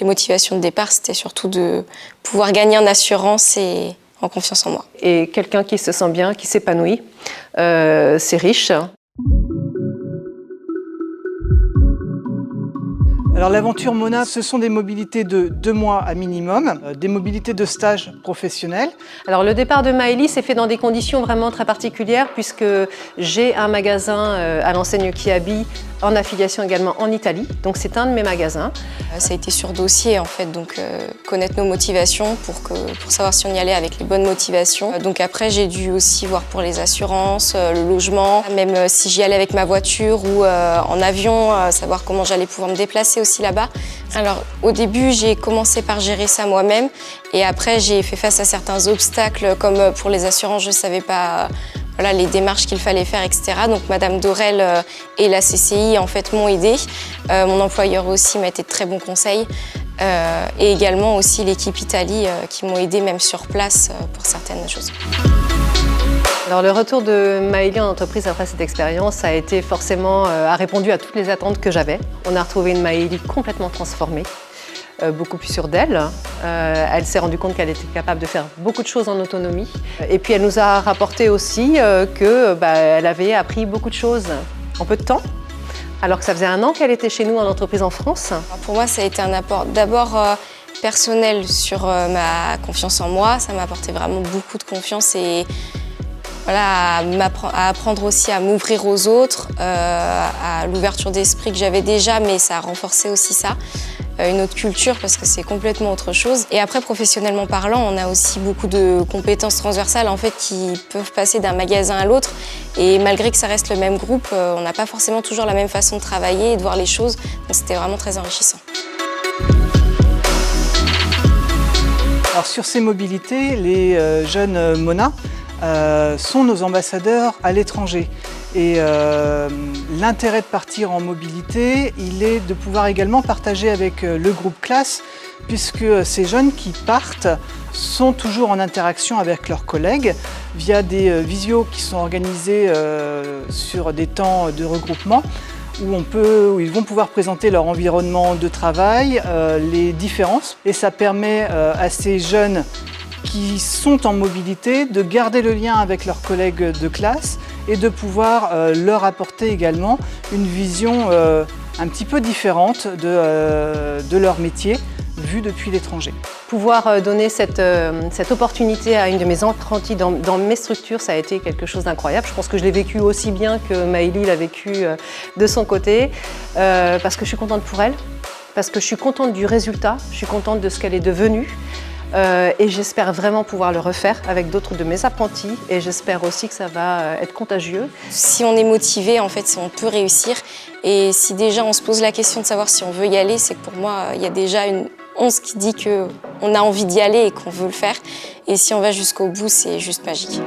Les motivations de départ, c'était surtout de pouvoir gagner en assurance et en confiance en moi. Et quelqu'un qui se sent bien, qui s'épanouit, c'est riche. Alors l'aventure Mona, ce sont des mobilités de 2 mois à minimum, des mobilités de stage professionnel. Alors le départ de Maëlie s'est fait dans des conditions vraiment très particulières puisque j'ai un magasin à l'enseigne Kiabi en affiliation également en Italie, donc c'est un de mes magasins. Ça a été sur dossier en fait, donc connaître nos motivations pour savoir si on y allait avec les bonnes motivations. Donc après j'ai dû aussi voir pour les assurances, le logement, même si j'y allais avec ma voiture ou en avion, savoir comment j'allais pouvoir me déplacer aussi là-bas. Alors au début j'ai commencé par gérer ça moi-même et après j'ai fait face à certains obstacles comme pour les assurances je ne savais pas voilà, les démarches qu'il fallait faire, etc. Donc Madame Dorel et la CCI en fait m'ont aidée. Mon employeur aussi m'a été de très bons conseils. Et également aussi l'équipe Italie qui m'ont aidée même sur place pour certaines choses. Alors le retour de Maëlie en entreprise après cette expérience a été forcément, a répondu à toutes les attentes que j'avais. On a retrouvé une Maëlie complètement transformée. Beaucoup plus sûre d'elle. Elle s'est rendue compte qu'elle était capable de faire beaucoup de choses en autonomie. Et puis elle nous a rapporté aussi qu'elle avait appris beaucoup de choses en peu de temps, alors que ça faisait 1 an qu'elle était chez nous en entreprise en France. Pour moi, ça a été un apport d'abord personnel sur ma confiance en moi. Ça m'a apporté vraiment beaucoup de confiance et voilà, à apprendre aussi à m'ouvrir aux autres, à l'ouverture d'esprit que j'avais déjà, mais ça a renforcé aussi ça. Une autre culture parce que c'est complètement autre chose. Et après, professionnellement parlant, on a aussi beaucoup de compétences transversales en fait qui peuvent passer d'un magasin à l'autre. Et malgré que ça reste le même groupe, on n'a pas forcément toujours la même façon de travailler et de voir les choses. Donc c'était vraiment très enrichissant. Alors sur ces mobilités, les jeunes Mona sont nos ambassadeurs à l'étranger. Et l'intérêt de partir en mobilité, il est de pouvoir également partager avec le groupe classe, puisque ces jeunes qui partent sont toujours en interaction avec leurs collègues via des visios qui sont organisés sur des temps de regroupement où ils vont pouvoir présenter leur environnement de travail, les différences. Et ça permet à ces jeunes qui sont en mobilité de garder le lien avec leurs collègues de classe et de pouvoir leur apporter également une vision un petit peu différente de leur métier vu depuis l'étranger. Pouvoir donner cette opportunité à une de mes apprenties dans mes structures, ça a été quelque chose d'incroyable. Je pense que je l'ai vécu aussi bien que Maëlie l'a vécu de son côté, parce que je suis contente pour elle, parce que je suis contente du résultat, je suis contente de ce qu'elle est devenue. Et j'espère vraiment pouvoir le refaire avec d'autres de mes apprentis et j'espère aussi que ça va être contagieux. Si on est motivé, en fait, on peut réussir. Et si déjà on se pose la question de savoir si on veut y aller, c'est que pour moi, il y a déjà une once qui dit qu'on a envie d'y aller et qu'on veut le faire. Et si on va jusqu'au bout, c'est juste magique.